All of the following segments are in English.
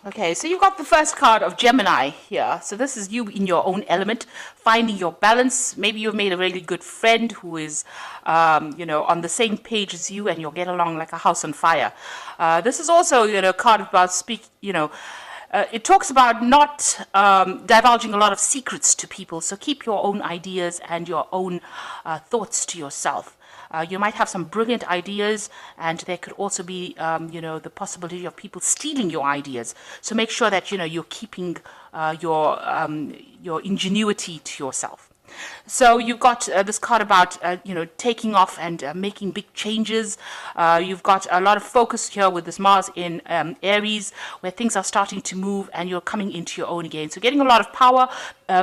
Okay, so you've got the first card of Gemini here. So this is you in your own element, finding your balance. Maybe you've made a really good friend who is, on the same page as you, and you'll get along like a house on fire. This is also, a card about it talks about not divulging a lot of secrets to people. So keep your own ideas and your own thoughts to yourself. You might have some brilliant ideas, and there could also be, the possibility of people stealing your ideas. So make sure that you're keeping your ingenuity to yourself. So you've got this card about taking off and making big changes. You've got a lot of focus here with this Mars in Aries, where things are starting to move and you're coming into your own again. So getting a lot of power,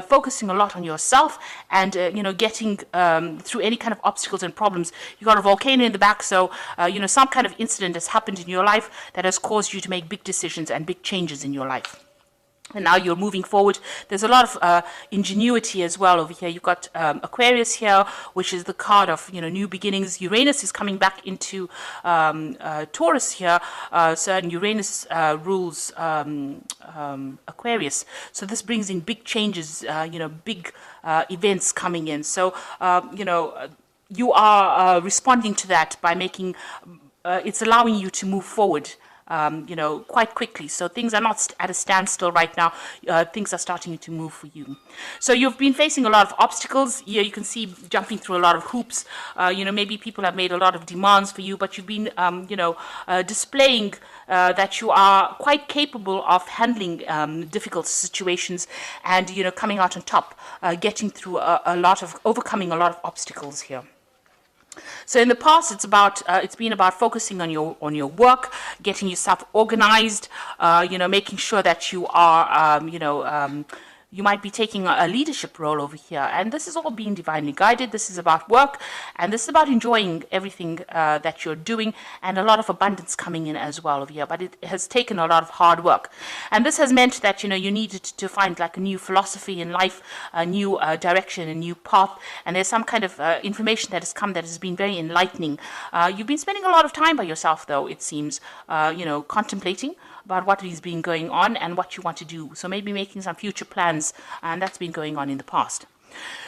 focusing a lot on yourself, and getting through any kind of obstacles and problems. You've got a volcano in the back, so some kind of incident has happened in your life that has caused you to make big decisions and big changes in your life. And now you're moving forward. There's a lot of ingenuity as well over here. You've got Aquarius here, which is the card of new beginnings. Uranus is coming back into Taurus here. And Uranus rules Aquarius. So this brings in big changes, big events coming in. So you are responding to that by making. It's allowing you to move forward. Quite quickly. So things are not at a standstill right now. Things are starting to move for you. So you've been facing a lot of obstacles. Here you can see jumping through a lot of hoops. Maybe people have made a lot of demands for you, but you've been, displaying that you are quite capable of handling difficult situations and, coming out on top, getting through overcoming a lot of obstacles here. So in the past, it's been about focusing on your work, getting yourself organized, making sure that you are, you might be taking a leadership role over here. And this is all being divinely guided. This is about work, and this is about enjoying everything that you're doing, and a lot of abundance coming in as well over here. But it has taken a lot of hard work. And this has meant that, you needed to find like a new philosophy in life, a new direction, a new path. And there's some kind of information that has come that has been very enlightening. You've been spending a lot of time by yourself, though, it seems, contemplating about what has been going on and what you want to do. So maybe making some future plans, and that's been going on in the past.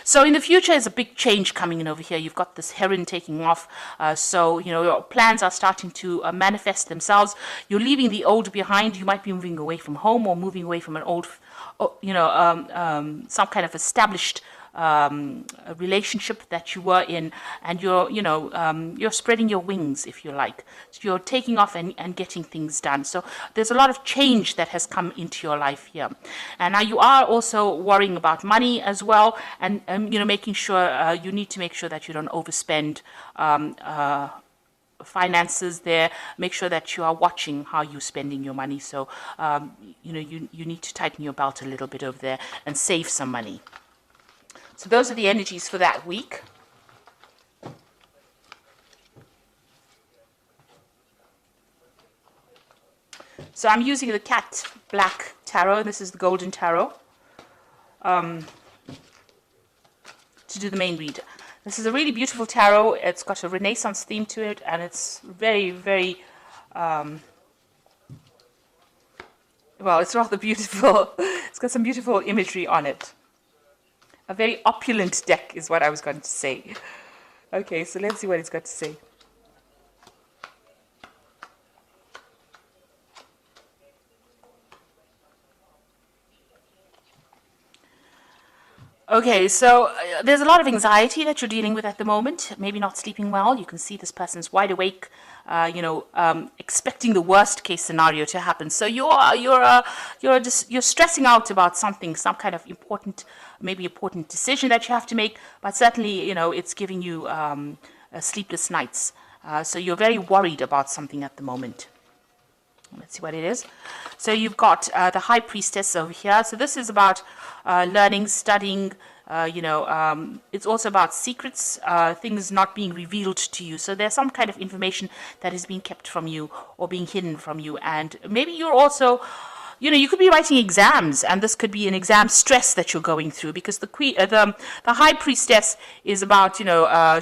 So in the future is a big change coming in over here. You've got this heron taking off. So, your plans are starting to manifest themselves. You're leaving the old behind. You might be moving away from home or moving away from an old, some kind of established a relationship that you were in, and you're spreading your wings, if you like. So you're taking off and getting things done. So there's a lot of change that has come into your life here. And now you are also worrying about money as well, and making sure you need to make sure that you don't overspend finances there. Make sure that you are watching how you're spending your money. So you need to tighten your belt a little bit over there and save some money. So those are the energies for that week. So I'm using the Cat Black Tarot. This is the Golden Tarot to do the main read. This is a really beautiful tarot. It's got a Renaissance theme to it, and it's very, very, well, it's rather beautiful. It's got some beautiful imagery on it. A very opulent deck is what I was going to say. Okay, so let's see what it's got to say. Okay, so there's a lot of anxiety that you're dealing with at the moment. Maybe not sleeping well. You can see this person's wide awake, expecting the worst case scenario to happen. So you're stressing out about something, some kind of important decision that you have to make. But certainly, it's giving you sleepless nights. So you're very worried about something at the moment. Let's see what it is. So you've got the High Priestess over here. So this is about learning, studying. It's also about secrets, things not being revealed to you. So there's some kind of information that is being kept from you or being hidden from you. And maybe you're also you could be writing exams, and this could be an exam stress that you're going through, because the high priestess is about,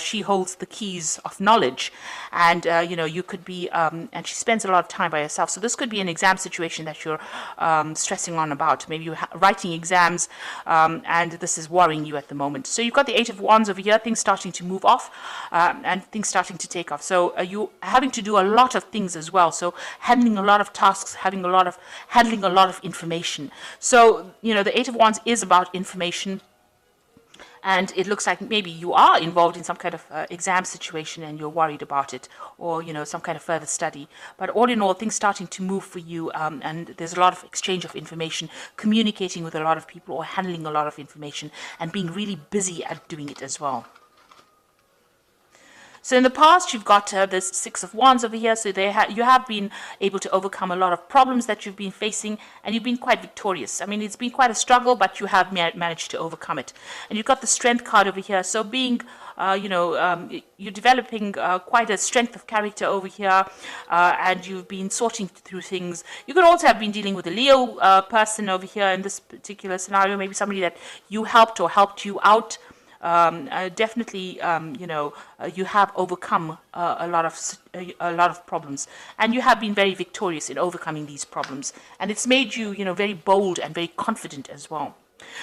she holds the keys of knowledge, and you could be, and she spends a lot of time by herself. So this could be an exam situation that you're stressing on about. Maybe you're writing exams, and this is worrying you at the moment. So you've got the Eight of Wands over here, things starting to move off, and things starting to take off. So you having to do a lot of things as well. So handling a lot of tasks, handling a lot of information. So, the Eight of Wands is about information, and it looks like maybe you are involved in some kind of exam situation and you're worried about it, or, some kind of further study. But all in all, things starting to move for you, and there's a lot of exchange of information, communicating with a lot of people, or handling a lot of information, and being really busy at doing it as well. So in the past, you've got this Six of Wands over here. So you have been able to overcome a lot of problems that you've been facing, and you've been quite victorious. I mean, it's been quite a struggle, but you have managed to overcome it. And you've got the Strength card over here. So being, you're developing quite a strength of character over here, and you've been sorting through things. You could also have been dealing with a Leo person over here in this particular scenario, maybe somebody that you helped or helped you out. Definitely, you have overcome a lot of problems, and you have been very victorious in overcoming these problems, and it's made you, very bold and very confident as well.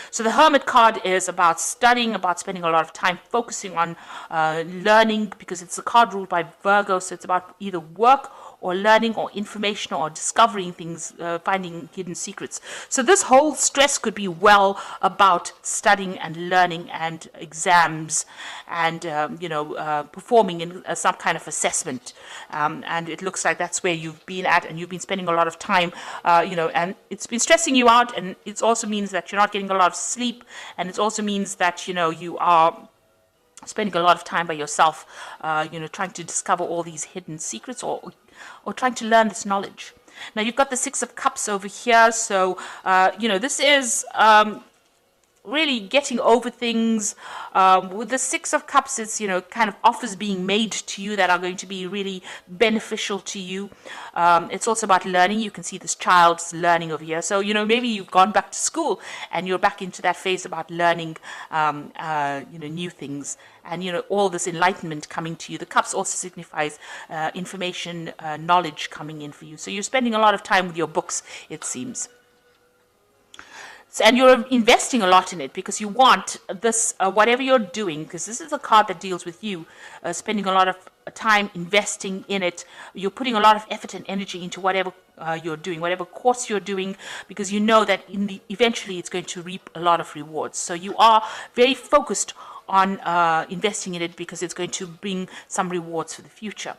So the Hermit card is about studying, about spending a lot of time focusing on learning, because it's a card ruled by Virgo, so it's about either work or learning or information or discovering things, finding hidden secrets. So this whole stress could be well about studying and learning and exams and, performing in some kind of assessment. And it looks like that's where you've been at, and you've been spending a lot of time, and it's been stressing you out, and it also means that you're not getting a lot of sleep, and it also means that, you are spending a lot of time by yourself, trying to discover all these hidden secrets, or trying to learn this knowledge. Now you've got the Six of Cups over here, so this is really getting over things. With the Six of Cups, it's, kind of offers being made to you that are going to be really beneficial to you. It's also about learning. You can see this child's learning over here. So, maybe you've gone back to school and you're back into that phase about learning, new things. And, all this enlightenment coming to you. The cups also signifies information, knowledge coming in for you. So you're spending a lot of time with your books, it seems. And you're investing a lot in it, because you want this, whatever you're doing, because this is a card that deals with you, spending a lot of time investing in it. You're putting a lot of effort and energy into whatever you're doing, whatever course you're doing, because you know that eventually it's going to reap a lot of rewards. So you are very focused on investing in it, because it's going to bring some rewards for the future.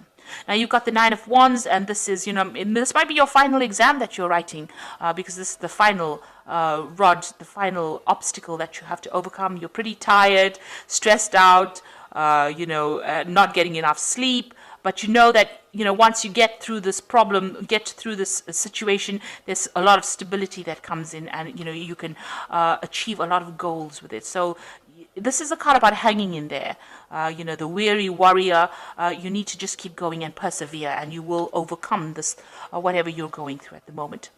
Now you've got the Nine of Wands, and this is, this might be your final exam that you're writing, because this is the final the final obstacle that you have to overcome. You're pretty tired, stressed out, not getting enough sleep, but you know that, once you get through this problem, get through this situation, there's a lot of stability that comes in, and, you can achieve a lot of goals with it. So this is a card about hanging in there. The weary warrior, you need to just keep going and persevere, and you will overcome this, whatever you're going through at the moment.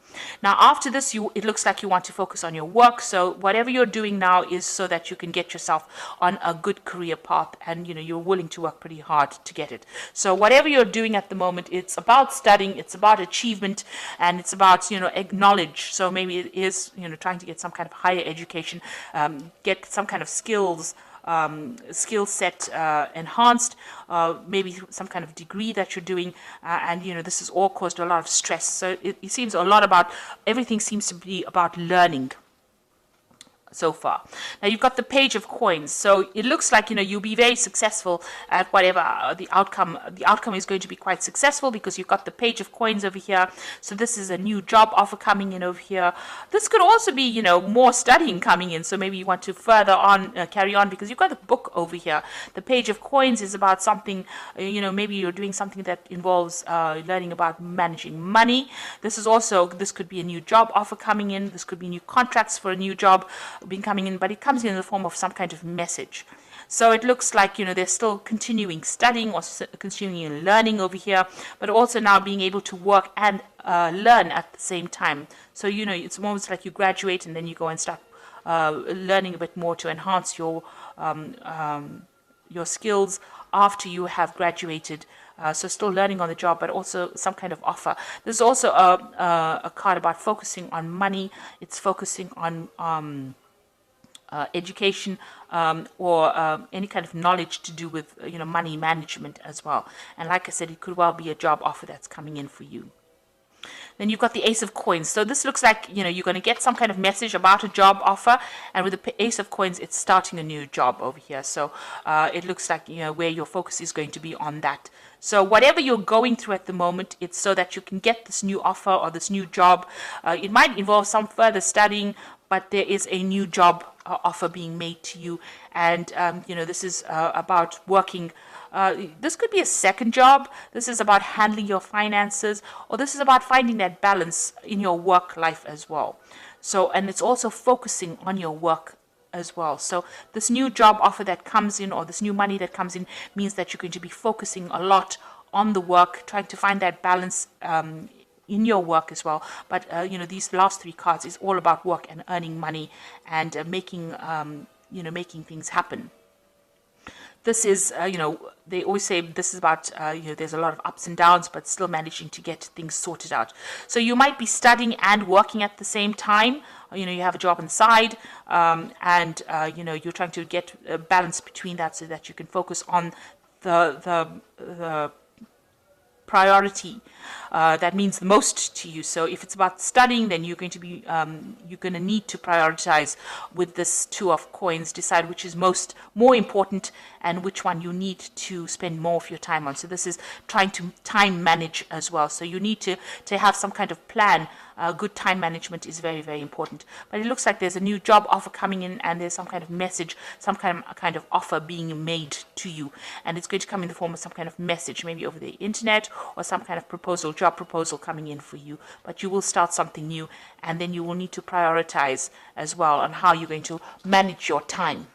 Now, after this, it looks like you want to focus on your work. So whatever you're doing now is so that you can get yourself on a good career path, and, you're willing to work pretty hard to get it. So whatever you're doing at the moment, it's about studying, it's about achievement, and it's about, knowledge. So maybe it is, trying to get some kind of higher education, get some kind of skill set enhanced, maybe some kind of degree that you're doing, and this has all caused a lot of stress. So it seems a lot about, everything seems to be about learning so far. Now you've got the Page of Coins, so it looks like you'll be very successful at whatever the outcome. The outcome is going to be quite successful, because you've got the Page of Coins over here. So this is a new job offer coming in over here. This could also be more studying coming in, so maybe you want to further on carry on, because you've got the book over here. The Page of Coins is about something, maybe you're doing something that involves learning about managing money. This could be a new job offer coming in. This could be new contracts for a new job being coming in, but it comes in the form of some kind of message. So it looks like, they're still continuing studying or continuing learning over here, but also now being able to work and learn at the same time. So, it's almost like you graduate and then you go and start learning a bit more to enhance your skills after you have graduated. So still learning on the job, but also some kind of offer. There's also a card about focusing on money. It's focusing on education or any kind of knowledge to do with money management as well. And like I said, it could well be a job offer that's coming in for you. Then you've got the Ace of Coins. So this looks like, you're going to get some kind of message about a job offer. And with the Ace of Coins, it's starting a new job over here. So it looks like, where your focus is going to be on that. So whatever you're going through at the moment, it's so that you can get this new offer or this new job. It might involve some further studying, but there is a new job offer being made to you. And, this is about working. This could be a second job. This is about handling your finances, or this is about finding that balance in your work life as well. So, and it's also focusing on your work as well. So this new job offer that comes in, or this new money that comes in, means that you're going to be focusing a lot on the work, trying to find that balance in your work as well. But these last three cards is all about work and earning money and making things happen. This is, they always say this is about, there's a lot of ups and downs, but still managing to get things sorted out. So you might be studying and working at the same time. You have a job on the side, and, you're trying to get a balance between that so that you can focus on the priority that means the most to you. So if it's about studying, then you're going to be need to prioritize with this Two of Coins, decide which is more important and which one you need to spend more of your time on. So this is trying to time manage as well. So you need to have some kind of plan. Good time management is very, very important. But it looks like there's a new job offer coming in, and there's some kind of message, some kind of offer being made to you. And it's going to come in the form of some kind of message, maybe over the internet, or some kind of job proposal coming in for you. But you will start something new, and then you will need to prioritize as well on how you're going to manage your time.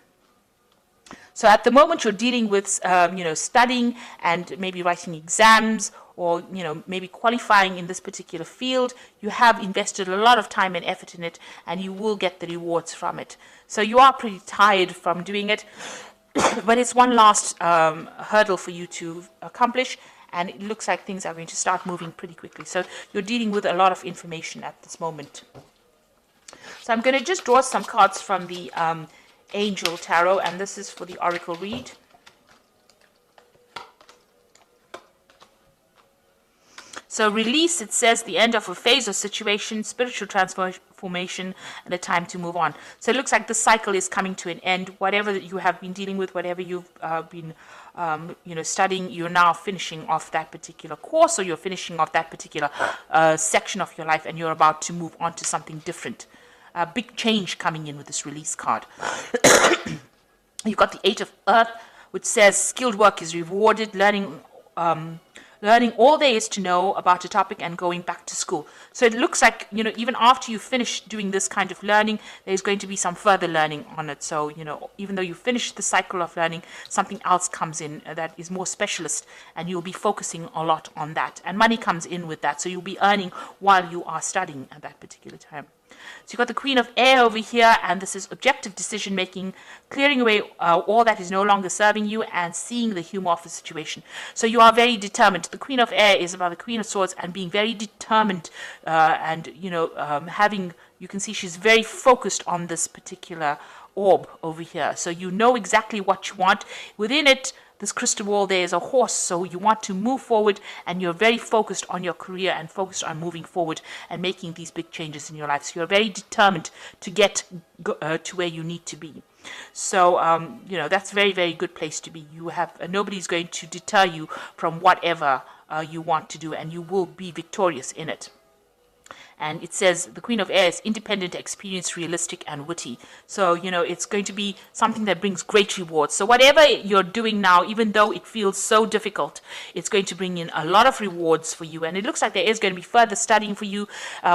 So at the moment, you're dealing with, studying and maybe writing exams, or, maybe qualifying in this particular field. You have invested a lot of time and effort in it, and you will get the rewards from it. So you are pretty tired from doing it, but it's one last hurdle for you to accomplish, and it looks like things are going to start moving pretty quickly. So you're dealing with a lot of information at this moment. So I'm going to just draw some cards from the Angel Tarot, and this is for the Oracle read. So release, it says the end of a phase or situation, spiritual transformation, and a time to move on. So it looks like the cycle is coming to an end. Whatever you have been dealing with, whatever you've been studying, you're now finishing off that particular course, or you're finishing off that particular section of your life, and you're about to move on to something different. A big change coming in with this release card. You've got the Eight of Earth, which says skilled work is rewarded, learning all there is to know about a topic and going back to school. So it looks like, even after you finish doing this kind of learning, there's going to be some further learning on it. So, even though you finish the cycle of learning, something else comes in that is more specialist, and you'll be focusing a lot on that. And money comes in with that. So you'll be earning while you are studying at that particular time. So you've got the Queen of Air over here, and this is objective decision making, clearing away all that is no longer serving you, and seeing the humor of the situation. So you are very determined. The Queen of Air is about the Queen of Swords and being very determined, and you can see she's very focused on this particular orb over here. So you know exactly what you want. Within it, this crystal ball, there is a horse, so you want to move forward, and you're very focused on your career and focused on moving forward and making these big changes in your life. So you're very determined to get to where you need to be. So, that's a very, very good place to be. You have nobody's going to deter you from whatever you want to do, and you will be victorious in it. And it says the Queen of Air is independent, experienced, realistic, and witty. So, it's going to be something that brings great rewards. So whatever you're doing now, even though it feels so difficult, it's going to bring in a lot of rewards for you. And it looks like there is going to be further studying for you.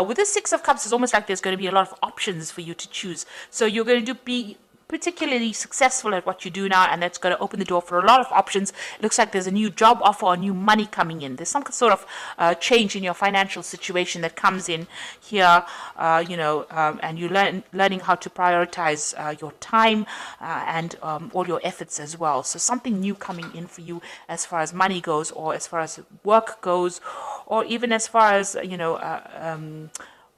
With the Six of Cups, it's almost like there's going to be a lot of options for you to choose. So you're going to be particularly successful at what you do now, and that's going to open the door for a lot of options. It looks like there's a new job offer or new money coming in. There's some sort of change in your financial situation that comes in here, and you're learning how to prioritize your time and all your efforts as well. So something new coming in for you as far as money goes, or as far as work goes, or even as far as,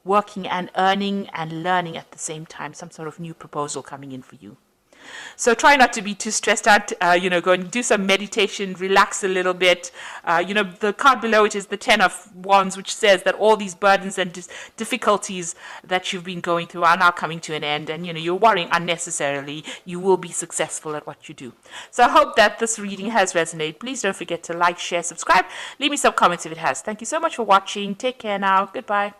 working and earning and learning at the same time, some sort of new proposal coming in for you. So try not to be too stressed out, go and do some meditation, relax a little bit. The card below it is the 10 of Wands, which says that all these burdens and difficulties that you've been going through are now coming to an end, and, you're worrying unnecessarily. You will be successful at what you do. So I hope that this reading has resonated. Please don't forget to like, share, subscribe. Leave me some comments if it has. Thank you so much for watching. Take care now. Goodbye.